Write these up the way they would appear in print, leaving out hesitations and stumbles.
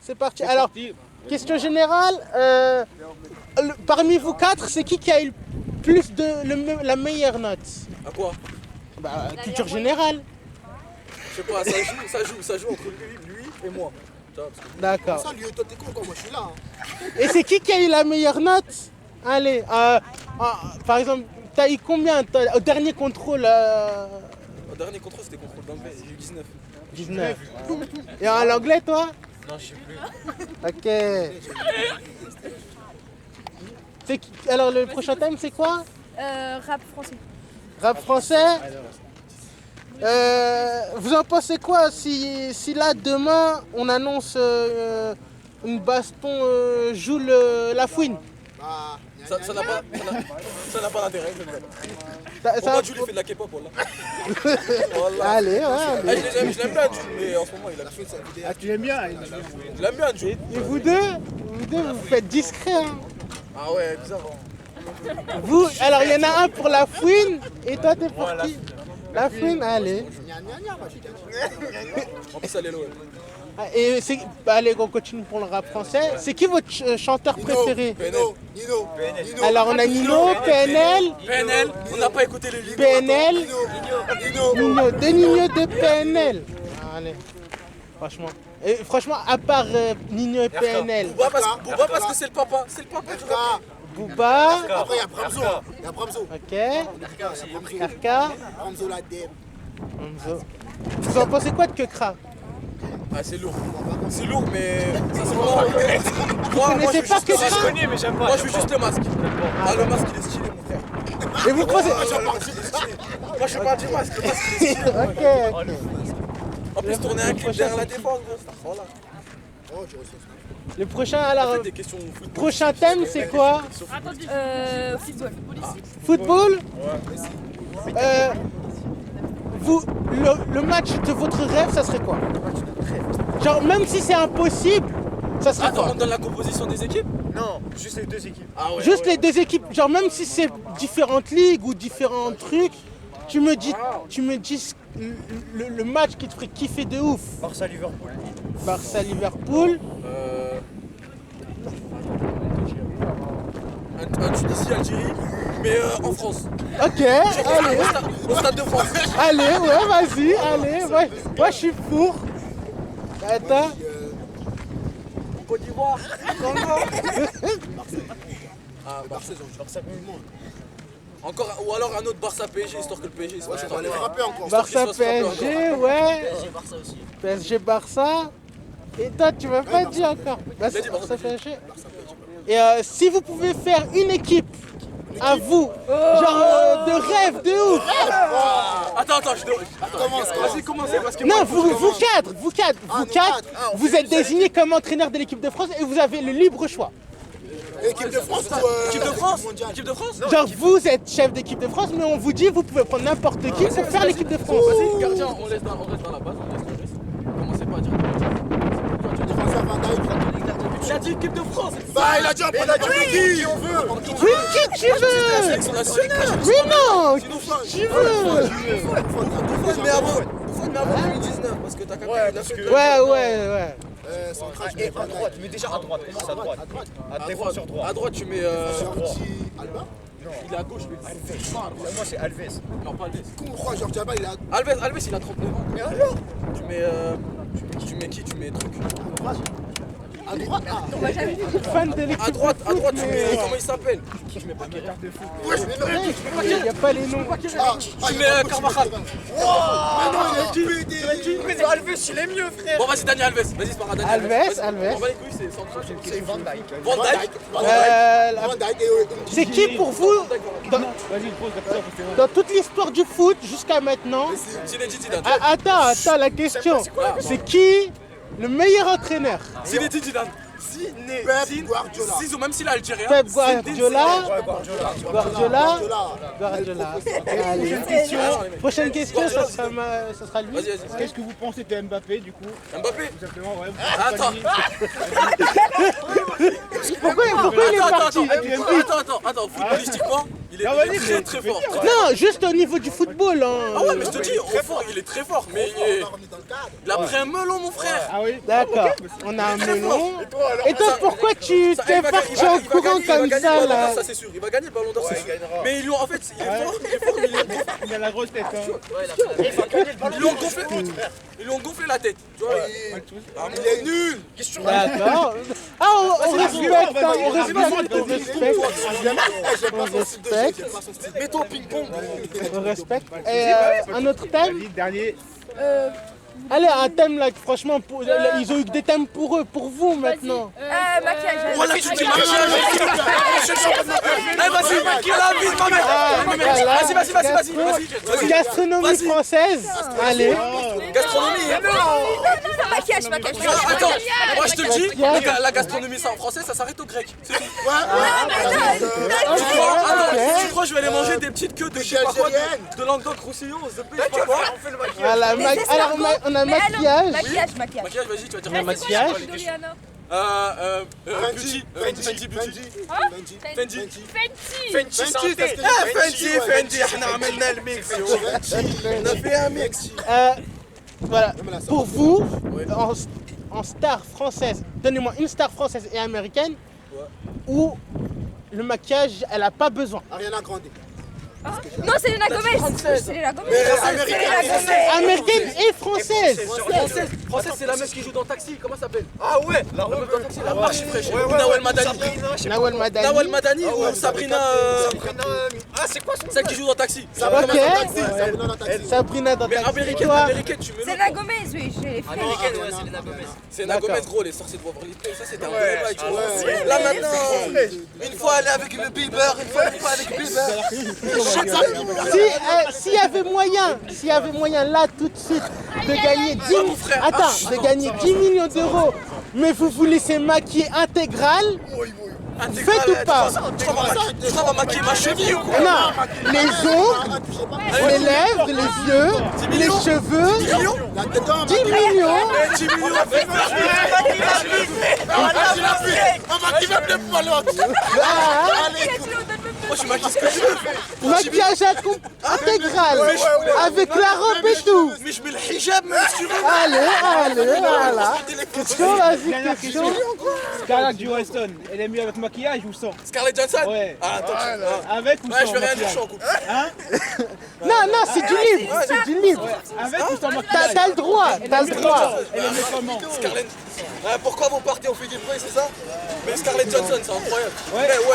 C'est parti. Alors, question générale. Parmi vous quatre, c'est qui a eu plus la meilleure note? À quoi? Bah, culture générale. Je sais pas, ça joue entre lui et moi. D'accord. Ça, lui, toi, t'es con, quoi, moi, je suis là. Hein. Et c'est qui a eu la meilleure note? Allez, par exemple, t'as eu combien au dernier contrôle? Au dernier contrôle, c'était contrôle d'anglais, j'ai eu 19. 19. Et en anglais, toi? Non, je sais plus. Ok. Alors, le prochain thème, c'est quoi? Rap français. Rap français? Vous en pensez quoi si là, demain, on annonce une baston Joule Lafouine? Bah, Ça n'a pas d'intérêt, je Ça- Pour moi, Jules, il fait de la K-pop, voilà. Allez, ouais. Ah, je l'aime bien, Jules, mais en ce moment, il a fait ça. Ah, tu l'aimes bien? Je l'aime bien, Jules. Et vous deux, vous faites discret. Hein. Ah ouais, bizarre. Vous, alors il y en a un pour la fouine et toi t'es pour qui? La fouine, allez. gna gna gna, moi, j'ai dit. En plus, elle est loin. Et allez, on continue pour le rap français. C'est qui votre chanteur préféré? Nino. Alors on a Nino, PNL, On n'a pas écouté le livre. PNL, Nino. Nino de PNL. Allez, franchement. Et franchement, à part Nino et PNL, Booba parce que c'est le papa. C'est le papa du rap. Booba, Après, il y a Bramzo. Il y a Bramzo. ok, RK, Bramzo, la dème. Hamzo. Vous en pensez quoi de Kekra? Ah, c'est lourd. C'est lourd, mais ça c'est moi. Moi, connaissez pas que ça? je connais, mais j'aime pas. Moi, je veux juste le masque. Ah, le masque, il est stylé, mon frère. Et vous pensez... Moi, je parle du masque. Le masque, il est stylé. Ok. En plus, tourner un clip derrière la défense, voilà. Oh, tu reçois. Le prochain, alors, Des questions football. prochain thème, c'est quoi? Football. Football? Vous, le match de votre rêve, ça serait quoi? Genre, même si c'est impossible, ça serait Attends, quoi? on donne la composition des équipes? Non, juste les deux équipes. Ah ouais. Juste les deux équipes, genre même si c'est différentes ligues ou différents trucs, tu me dis le match qui te ferait kiffer de ouf. Barça-Liverpool. Barça-Liverpool. Un Tunisie-Algérie, mais en France. Ok, allez, Au stade de France. allez, ouais, vas-y, allez, ouais. Moi je suis pour. Attends. Côte d'Ivoire. Ah, Barça, Encore, ou alors un autre Barça PSG, histoire que le PSG il se fasse on va les frapper encore. Barça Histoire qu'il soit PSG, ouais. PSG Barça. Et toi tu m'as pas dit encore. Bah, Il a dit Barça PSG. Et si vous pouvez faire une équipe à vous, genre de rêve, de ouf. Attends, je dois. Vas-y, commencez parce que Non, moi, vous quatre, vous êtes désigné comme entraîneur de l'équipe de France et vous avez le libre choix. Équipe de France ou Équipe de France mondial. Équipe de France Genre vous êtes chef d'équipe de France, mais on vous dit vous pouvez prendre n'importe qui pour faire l'équipe de France. Vas-y, gardien, on reste dans la base, on reste. Commencez pas à dire. François Van Dijk. Il a dit équipe de France. Bah, il a dit on prend n'importe qui on veut. Oui, qui tu veux? Sélection nationale. Oui, non, qui tu veux? Mais avant 2019, parce que t'as capté. Ouais. Central, je Et mets à Van Dijk. droite, tu mets déjà à droite. Commence à droite. À défenseur droit. À droite, tu mets. Sorti Alba. Il est à gauche, lui. Pour moi, c'est Alves. Non, pas Alves. Comment on croit Georges Alba, il a Alves, il a 39 ans. Mais alors? Tu mets qui? Tu mets truc. à droite. Ah, Fan de l'équipe À droite, de foot, tu mets. mais Comment il s'appelle? ouais, mais non. il n'y a pas les noms. Tu mets Carvajal. Mais non, il est pédé. Mais Alves, il est mieux, frère. Bon, vas-y, Dani Alves. Vas-y, c'est pas grave, Dani Alves. Vas-y. On va les couilles, c'est central. C'est Van Dijk. Van Dijk. Van Dijk et C'est qui pour vous, dans toute l'histoire du foot jusqu'à maintenant? Zinedine Zidane. Attends, la question. C'est qui le meilleur entraîneur? Zinedine Zidane. Pep Guardiola. Zizou, même s'il est algérien. Pep Guardiola. Guardiola. Allez. Prochaine question, ça sera lui. Vas-y. Qu'est-ce que vous pensez de Mbappé, du coup? Mbappé. Tout simplement, ouais. Attends. Pourquoi il est parti? Attends, footballistiquement, il il est très très fort. Non, juste au niveau du football. Hein. Ah ouais, mais je te dis, au fort, il est très fort. Mais il a pris un melon, mon frère. Ah oui. D'accord, on a un melon. Et toi, pourquoi tu t'es parti en courant comme ça là? Ça c'est sûr, il va gagner le ballon d'or, c'est sûr. Mais ils lui ont en fait, il est fort, mais Il a la grosse tête. Hein. ils lui ont gonflé. Ils lui ont gonflé la tête. Tu vois, Il est nul. D'accord. Ah, on respecte, hein, on respecte, on respecte. On respecte, mets-toi au ping-pong. on respecte. Et un autre thème? Vas-y, dernier. Allez, un thème là, franchement, ils ont eu que des thèmes pour eux, pour vous maintenant. Maquillage. Voilà, tu dis vas-y, maquille la vie, ma mère. Vas-y. Gastronomie française. Allez. Gastronomie. Maquillage. Attends, moi je te le dis, la gastronomie ça en français, ça s'arrête au grec. C'est tout. Tu crois que je vais aller manger des petites queues de je sais pas quoi, de Languedoc-Roussillon, je sais pas quoi. Voilà, alors on a maquillage. Maquillage. Maquillage, vas-y, tu vas dire Maquillage. Fendi, احنا عملنا الميكس. On a fait un mix. Voilà, pour vous, en star française, donnez-moi une star française et américaine où le maquillage, elle a pas besoin. Ariana Grande. Non, c'est Selena Gomez. Américaine et française. Française, c'est la meuf qui joue dans Taxi, comment ça s'appelle? Ah ouais, la meuf dans Taxi, la marche fraîche. Nawal Madani. Nawal Madani ou Sabrina. Ah, c'est quoi celle qui joue dans Taxi? Ok. Sabrina dans Mais Taxi. américaine, tu mets Selena Gomez, oui, j'ai fait. Américaine, ouais, Selena Gomez. Selena Gomez, gros, les sorciers de Waverly Place, ça c'était un vrai bail, tu vois. Là maintenant, une fois elle est avec le Bieber, une fois elle est pas avec Bieber. S'il y avait moyen là tout de suite de gagner 10 millions d'euros, mais vous voulez se maquiller intégral, faites ou pas? Ça va maquiller ma cheville ou quoi? Non, les ongles, les lèvres, les yeux, les cheveux, 10 millions. 10 millions. Moi je maquille ce que je veux. Maquillage intégral, avec la robe et tout. Mais je mets le hijab même si tu veux. Allez, voilà. Question, vas-y, question. Scarlett Johansson, elle est mieux avec maquillage ou sans? Scarlett Johansson? Ouais. Ah attends. Avec ou sans? Ouais, je vais rien dire, je suis en couple. Non, c'est du libre, Avec ou sans maquillage? T'as le droit. Elle est mieux comment? Scarlett. Pourquoi vous partez, on fait du bruit, c'est ça? Mais Scarlett Johansson, c'est incroyable.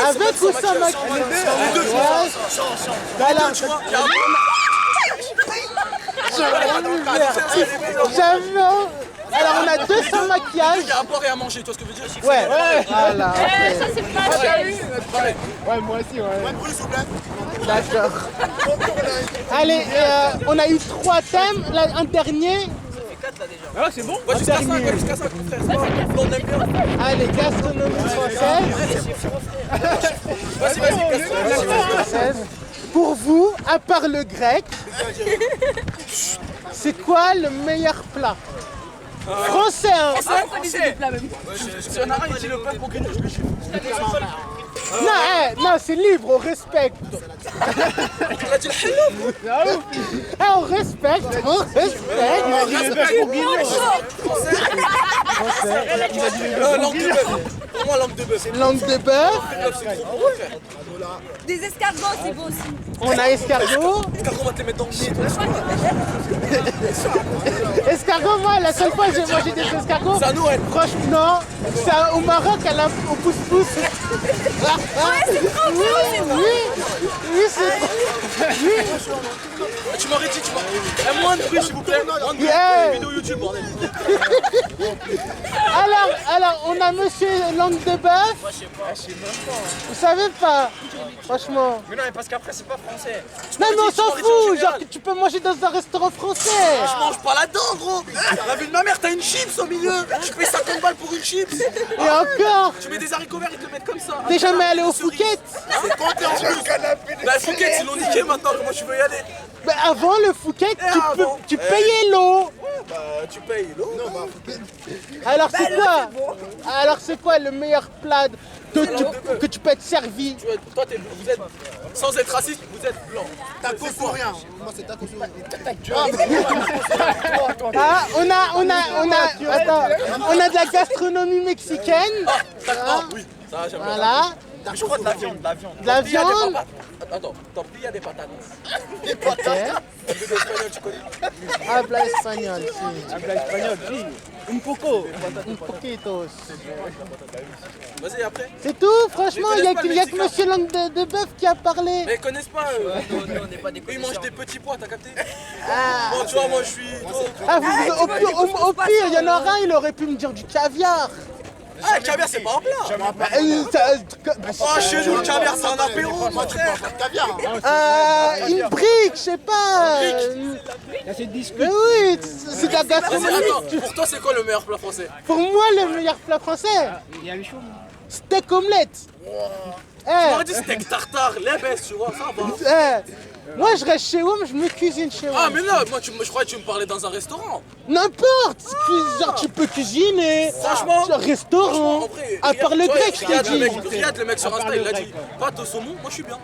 Avec ou sans maquillage? Voilà. Jamais. Alors on a 200 maquillages. Il y a à boire et à manger, tu vois ce que je veux dire? Ouais. Voilà. Ça, c'est pas Ouais, moi aussi, ouais. D'accord. Allez, on a eu 3 thèmes. Là, un dernier. Ah, c'est bon? Ouais, jusqu'à 5, frère. On aime bien. Allez, gastronomie française. Vas-y. Gastronomie française. Pour vous, à part le grec, c'est quoi le meilleur plat? Français, hein? Si on a un, il dit le peuple pour que nous Non, c'est libre, on respecte. Il a dit le halal. On respecte. Langue de bœuf. Pour moi, langue de bœuf. Langue de bœuf. C'est trop bon, frère. Des escargots, c'est beau aussi. On a escargot. Escargot, on va te les mettre dans le nez, toi. Escargot, moi, la seule fois que j'ai mangé des escargots, C'est à Noël. franchement, non, c'est au Maroc, au pouce-pouce. C'est trop beau, c'est beau. Oui, c'est... Tu m'aurais dit, moins de bruit, s'il vous plaît. Moins de bruit. Yeah. Vidéo YouTube, bordel. Alors, on a monsieur langue de bœuf. Moi, je sais pas. Vous savez pas, franchement. Mais non, mais parce qu'après, c'est pas français. Non, mais on s'en fout, genre que tu peux manger dans un restaurant français. Je mange pas là-dedans, gros. La vie de ma mère, t'as une chips au milieu. Tu payes 50 balles pour une chips. Et encore, Tu mets des haricots verts, ils te le mettent comme ça. t'es jamais allé au Phuket? C'est compté en plus. La Phuket, ils l'ont niqué maintenant. Comment tu veux y aller? Mais avant le Phuket, avant. tu payais l'eau. Bah, tu payes l'eau. Alors c'est quoi? Alors c'est quoi le meilleur plat que tu peux être servi. Toi, vous êtes, sans être raciste, vous êtes blanc. Tacos ou rien. Moi, c'est tacos ou rien. Ah, attends, on a de la gastronomie mexicaine. Ah, oui, ça j'aime bien. Voilà. Je crois de la viande. De la viande. Attends, tortilla de patatas. Ok. Habla espagnol, tu connais? Habla espagnol, si. Habla espagnol, si. Un poco. Un poquitos. Vas-y, après. C'est tout, franchement, il Mais y connaissent a pas que le Monsieur Langue de Bœuf qui a parlé. Mais ils connaissent pas. Nous, on n'est pas des Ils mangent des petits pois, t'as capté? Ah, Bon, tu vois, moi je suis. ah, au pire, il y en aura un, il aurait pu me dire du caviar. Ah, le caviar, c'est pas un plat. Oh, chez nous, le caviar, c'est un apéro, mon frère. Une brique, je sais pas. Là, c'est discute. Mais oui, c'est de la Vas-y, gastronomie. attends, pour toi, c'est quoi le meilleur plat français? Pour moi, le meilleur plat français, Il y a le chaud. steak omelette. Tu m'aurais dit steak tartare, les baisses, tu vois, ça va. Moi, je reste chez WOM, je me cuisine chez WOM. Ah, mais non, moi, je croyais que tu me parlais dans un restaurant. N'importe, genre, tu peux cuisiner. Franchement, Genre, restaurant. En vrai, À part le tu vois, grec, je t'ai dit. Regarde le mec sur Insta, il a dit grec, pâte au saumon, moi je suis bien.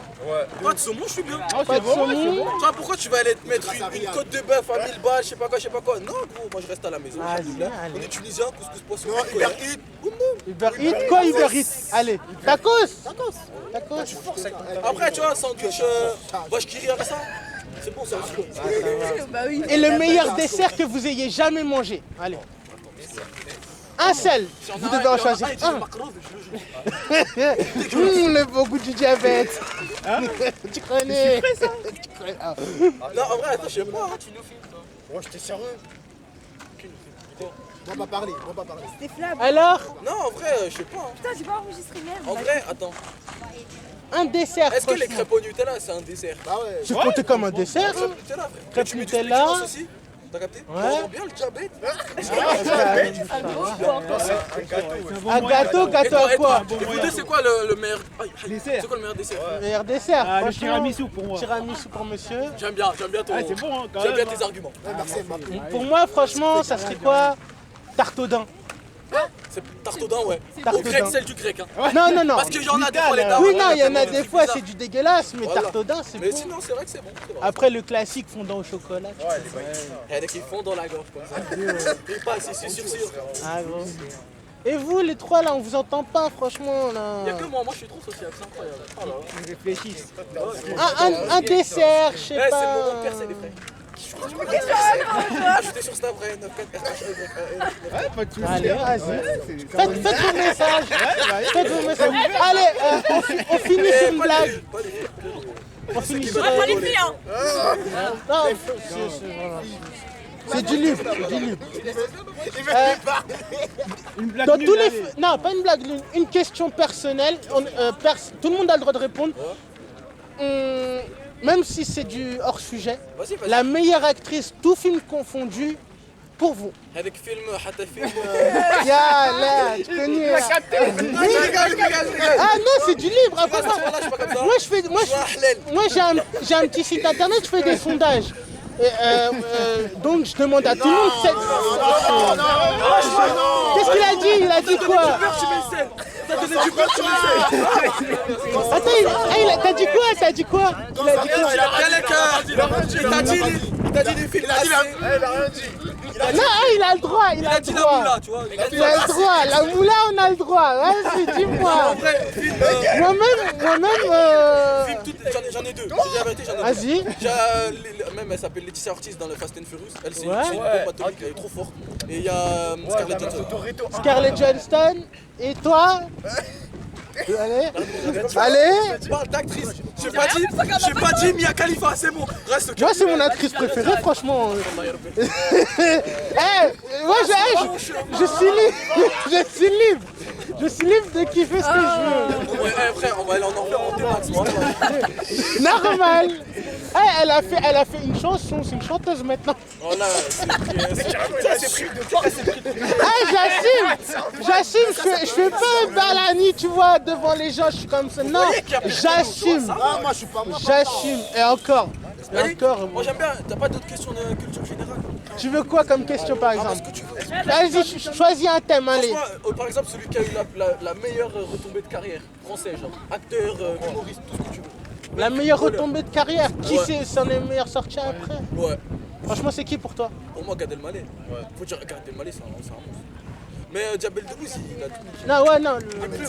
Pâte au saumon, je suis bien. Pas de saumon. Tu vois, pourquoi tu vas aller te mettre une côte de bœuf à 1000 balles, je sais pas quoi. Non, gros, moi je reste à la maison. Vas-y, alhamdoulilah. allez. On est tunisien, couscous poisson. Uber Eats. Uber Eats, quoi Uber Eats? Allez, tacos. Tacos. Après, tu vois, sandwich, vache qui rit avec ça. C'est bon, ça aussi. Bah oui. Et le meilleur dessert que vous ayez jamais mangé. Allez. Un seul. Vous devez en choisir un. Le beau goût du diabète. Tu connais. Tu connais. Ah. Non, en vrai, attends, je sais pas. Moi, j'étais sérieux. Moi, pas parler. C'était flab. Alors, Non, en vrai, je sais pas. hein. Putain, j'ai pas enregistré, merde. En vrai, attends. un dessert. Est-ce que les franchement. crêpes au Nutella, c'est un dessert? Bah ouais. C'est compté comme un dessert. Crêpes Nutella, frère. Crêpes Tu mets du Nutella. spéculoos aussi? T'as capté? Ouais. On sent bien le diabète. Un gâteau, gâteau à quoi? Et vous deux, c'est quoi le meilleur Dessert. C'est quoi le meilleur dessert? Meilleur dessert. Ah, le franchement. tiramisu pour moi. Tiramisu pour monsieur. J'aime bien ton. Ah, c'est bon, hein, quand J'aime bien même, tes arguments. Pour moi, franchement, ça serait quoi? Tarte au daim. C'est tarte au daim, ouais. Tarte Au au grec, daim. celle du grec. Hein. Non, non, non. Parce qu'il y en a des fois, les Vital, dames. Oui, non, il y en a c'est des fois, bizarre. c'est du dégueulasse, mais Voilà. tarte au daim, c'est Mais bon. sinon, c'est vrai que c'est bon. c'est vrai. Après, le classique fondant au chocolat. Il y en a qui font dans la gorge comme ça. Ils passent, c'est sûr. Ah, gros. Et vous, les trois, là, on vous entend pas, franchement, Il y a là. que moi je suis trop sociable, c'est incroyable. Oh là. Ils réfléchissent. Un dessert, je sais Eh, c'est le pas. moment de percer, les frères. Ajoutez sur Snap, Ray, 94. Ouais, pas de soucis. Allez, vas-y. C'est- Faites vos messages. Faites vos messages. Allez, on finit sur une blague. On finit sur On va pas les filles, hein. Non, c'est du libre, c'est du libre. Une blague Dans nulle, tous les allez. non, pas une blague, une question personnelle. Tout le monde a le droit de répondre. Même si c'est du hors sujet. Vas-y, vas-y. La meilleure actrice, tout film confondu, pour vous. Avec film, حتى film. Ya là, tu connais. Là. Ah non, c'est du libre. Après, Voilà, je suis pas comme ça. moi j'ai un petit site internet, je fais des sondages. Donc je demande à tout le monde. Qu'est-ce qu'il a dit? Il a dit quoi? Tu mets le sel. T'as donné du beurre, tu mets le sel. Attends, t'as dit quoi? T'as dit quoi? Il a dit quoi? Il a rien les cœurs. Il t'a dit des films. Non, il a le droit, il Il a a le dit la droit. moula, tu vois. Il a le droit, la moula on a le droit. Vas-y, dis-moi. En vrai, film. Moi-même. Film, j'en ai deux. Je dis la vérité, j'en ai deux. Vas-y. Même elle s'appelle Laetitia Ortiz dans le Fast and Furious. Elle, c'est Ouais. une bombe atomique, elle est trop forte. Et il y a Scarlett Johansson. Scarlett Johansson. Et toi? Allez. Je parle d'actrice. J'ai pas dit Mia Khalifa, c'est bon. Reste Moi, c'est mon actrice préférée, franchement. Moi, je suis libre. Je suis libre de kiffer ce que je veux. Frère, on va aller en enfer en démax. Normal. Elle a fait une chanson, c'est une chanteuse maintenant. Voilà, c'est pris de J'assume, je fais pas un balani, tu vois, devant les gens, je suis comme ça. Non, j'assume. Ah, moi, je suis pas moi. J'assume. Et encore. Moi j'aime bien, t'as pas d'autres questions de culture générale? Tu veux quoi comme question par exemple? Vas-y, choisis un thème, allez. Franchement, par exemple, celui qui a eu la meilleure retombée de carrière, français, genre acteur, humoriste, tout ce que tu veux. La meilleure retombée de carrière, qui s'en est meilleur sorti après? Ouais. Franchement, c'est qui pour toi? Pour moi, Gad Elmaleh. Faut dire Gad Elmaleh, c'est un monstre. Mais Djabel Debbouze, il a tout. Non, ouais, non.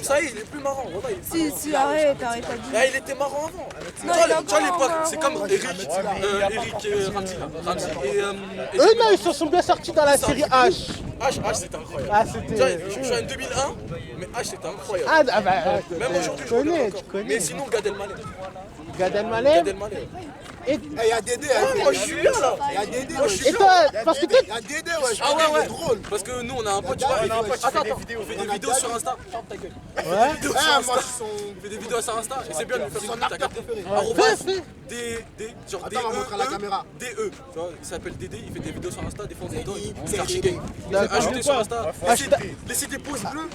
Ça y est, il est plus marrant. Voilà, Si, arrête à dire. Ah, il était marrant avant. Non, Tu vois, il est encore l'époque, marrant. c'est comme Eric Ramsey et Eux, non, ils se sont bien sortis dans la série H. H, c'était incroyable. Ah, Tu vois, c'était. je suis en 2001, mais H, c'était incroyable. Ah, bah, Même aujourd'hui, tu je connais, regarde tu encore. connais. Mais sinon, Gad Elmaleh. Gad Elmaleh. Gad Elmaleh. Et, Il y a Dédé, Moi, je suis là, là. il y a Dédé, et toi, parce que toi, il y a Dédé, ouais. Ah ouais, ouais. Drôle. Parce que nous, on a un pote, tu vois. Attends, on fait des vidéos sur Insta. Ferme ta gueule. ouais. Vidéos sur Ah, Insta. moi, Il fait des vidéos sur Insta et c'est bien de nous faire son une t'as acteur capté. préféré. Arrobas, Fais. genre Attends, on va montrer à la caméra. DE. Tu vois, il s'appelle Dédé, il fait des vidéos sur Insta, des fois on est dedans, il c'est fait archi Dédé. gang. D'accord. Ajoutez sur Insta. Hashtag- Laissez des pouces bleus.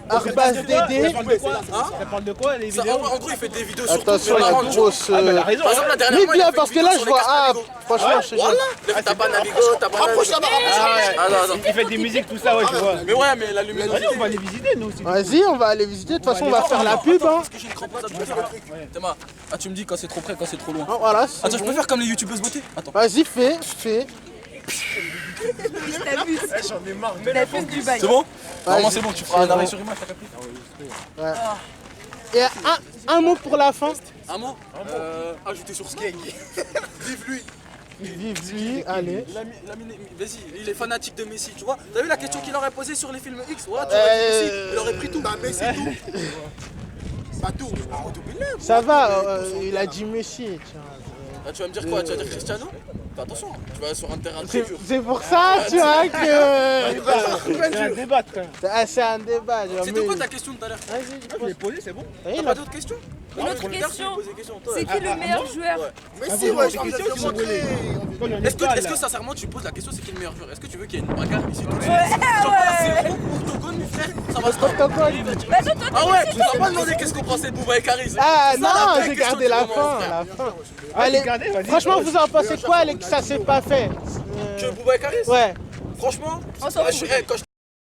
Arbas Ça Dédé. parle de quoi Hein Ça parle de quoi les Ça, vidéos en gros, il fait des vidéos sur tout, Attention, mais la marrantes, tu vois. grosse. Ah bah elle a raison. Par exemple, la dernière Mais fois, il a bien, fait parce une que vidéo là, sur je les vois. casques Ah, Navigo. franchement, je te jure. Il a fait t'as pas Navigo, t'as pas Navigo. Rapproche-toi, Ah non, non. Il fait des musiques, tout ça, ouais, je vois. Mais ouais, mais la luminosité. Vas-y, on va les visiter, nous aussi. Vas-y, on va aller visiter. De toute façon, on va faire la pub. Hein. Parce que j'ai une crampe là, tu peux faire le truc. Théma, ah, tu me dis quand c'est trop près, quand c'est trop loin. Ah, voilà, c'est Attends, je bon. peux faire comme les youtubeuses beauté. Attends. Vas-y, fais. T'abuses. T'abuses du bail. C'est bon? Normalement, Vas-y. c'est bon, tu feras un arrêt sur image, t'as capté? Et un mot pour la fin. Un mot? Ajouter sur Skeg. Vive lui. Vive lui, allez. Vas-y, il est fanatique de Messi, tu vois. T'as vu la question qu'il aurait posée sur les films X? Ouais, tu aurais dit Messi, il aurait pris tout. Bah, mais c'est tout. Pas tout. Ça va, il a dit Messi. Tiens. Ah, tu vas me dire quoi? Tu vas dire Cristiano? Fais attention, tu vas sur un terrain très dur. C'est pour ça, tu vois, que. C'est un débat, quand même. Ah, c'est un débat. C'était quoi ta question tout à l'heure? Vas-y. Je l'ai posé, c'est bon. T'as pas d'autres questions? Une autre Regarde, je vais question. poser des questions. Toi, C'est qui le meilleur joueur? Mais si, ouais, je question, vais si te montrer. Est-ce que sincèrement tu poses la question c'est qui le meilleur joueur? Est-ce que tu veux qu'il y ait une bagarre ici tout de suite? Genre là c'est octogone mon frère, ça va se passer. Bah toi, Ah ouais, tu vas pas demander qu'est-ce qu'on pensait de Bouba et Karis. Ah C'est ça, la non, vraie j'ai question gardé du la moment, fin, frère. la fin. Allez, Allez, vas-y. franchement, vous en pensez quoi, que ça s'est pas fait? Que Bouba et Karis? Ouais. Franchement, On s'en ouais, fout. quand je